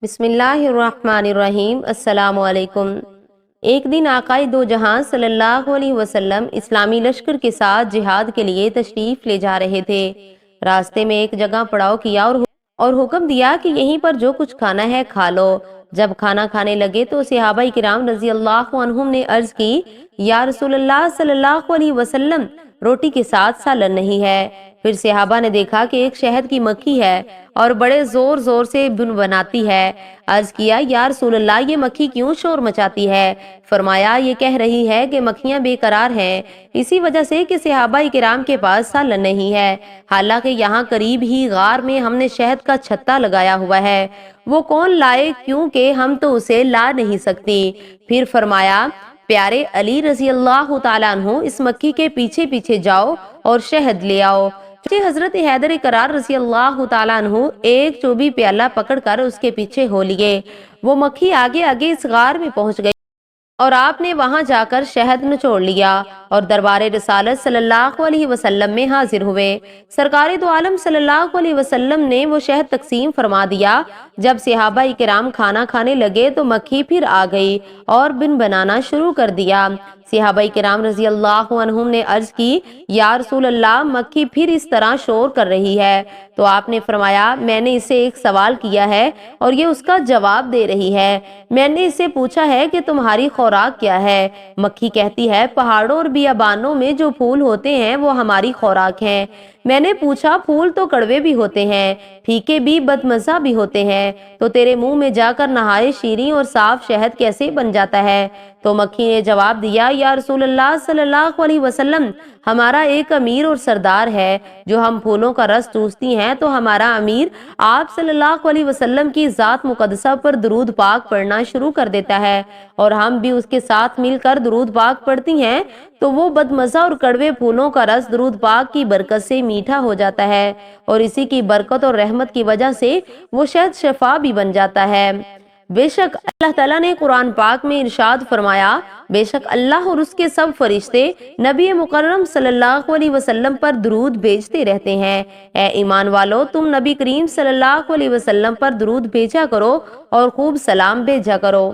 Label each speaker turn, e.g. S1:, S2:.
S1: بسم اللہ الرحمن الرحیم۔ السلام علیکم۔ ایک دن آقائے دو جہاں صلی اللہ علیہ وسلم اسلامی لشکر کے ساتھ جہاد کے لیے تشریف لے جا رہے تھے۔ راستے میں ایک جگہ پڑاؤ کیا اور حکم دیا کہ یہیں پر جو کچھ کھانا ہے کھا لو۔ جب کھانا کھانے لگے تو صحابہ کرام رضی اللہ عنہم نے عرض کی، یا رسول اللہ صلی اللہ علیہ وسلم، روٹی کے ساتھ سالن نہیں ہے۔ پھر صحابہ نے دیکھا کہ ایک شہد کی مکھی ہے اور بڑے زور زور سے بن بناتی ہے۔ عرض کیا، یا رسول اللہ، یہ مکھی کیوں شور مچاتی ہے؟ فرمایا، یہ کہہ رہی ہے کہ مکھیاں بے قرار ہیں، اسی وجہ سے کہ صحابہ کرام کے پاس سالن نہیں ہے، حالانکہ یہاں قریب ہی غار میں ہم نے شہد کا چھتا لگایا ہوا ہے، وہ کون لائے کیونکہ ہم تو اسے لا نہیں سکتی۔ پھر فرمایا، پیارے علی رضی اللہ تعالیٰ عنہ، اس مکھی کے پیچھے پیچھے جاؤ اور شہد لے آؤ۔ حضرت حیدر کرار رضی اللہ تعالیٰ عنہ ایک چوبی پیالہ پکڑ کر اس کے پیچھے ہو لیے۔ وہ مکھی آگے آگے اس غار میں پہنچ گئی اور آپ نے وہاں جا کر شہد نچوڑ لیا اور دربار رسالت صلی اللہ علیہ وسلم میں حاضر ہوئے۔ سرکار دو عالم صلی اللہ علیہ وسلم نے وہ شہد تقسیم فرما دیا۔ جب صحابہ کرام کھانا کھانے لگے تو مکھی پھر آ گئی اور بن بنانا شروع کر دیا۔ صحابہ کرام رضی اللہ عنہم نے عرض کی، یا رسول اللہ، مکھی پھر اس طرح شور کر رہی ہے۔ تو آپ نے فرمایا، میں نے اسے ایک سوال کیا ہے اور یہ اس کا جواب دے رہی ہے۔ میں نے اسے پوچھا ہے کہ تمہاری خوراک کیا ہے؟ مکھی کہتی ہے، پہاڑوں اور بیابانوں میں جو پھول ہوتے ہیں وہ ہماری خوراک ہیں۔ میں نے پوچھا، پھول تو کڑوے بھی ہوتے ہیں، پھیکے بھی، بدمزہ بھی ہوتے ہیں، تو تیرے منہ میں جا کر نہایت شیریں اور صاف شہد کیسے بن جاتا ہے؟ تو مکھی نے جواب دیا، یا رسول اللہ صلی اللہ علیہ وسلم، ہمارا ایک امیر اور سردار ہے، جو ہم پھولوں کا رس چوستی ہیں تو ہمارا امیر آپ صلی اللہ علیہ وسلم کی ذات مقدسہ پر درود پاک پڑھنا شروع کر دیتا ہے اور ہم بھی اس کے ساتھ مل کر درود پاک پڑھتی ہیں، تو وہ بدمزہ اور کڑوے پھولوں کا رس درود پاک کی برکت سے میٹھا ہو جاتا ہے اور اسی کی برکت اور رحمت کی وجہ سے وہ شہد شفا بھی بن جاتا ہے۔ بے شک اللہ تعالیٰ نے قرآن پاک میں ارشاد فرمایا، بے شک اللہ اور اس کے سب فرشتے نبی مکرم صلی اللہ علیہ وسلم پر درود بھیجتے رہتے ہیں۔ اے ایمان والو، تم نبی کریم صلی اللہ علیہ وسلم پر درود بھیجا کرو اور خوب سلام بھیجا کرو۔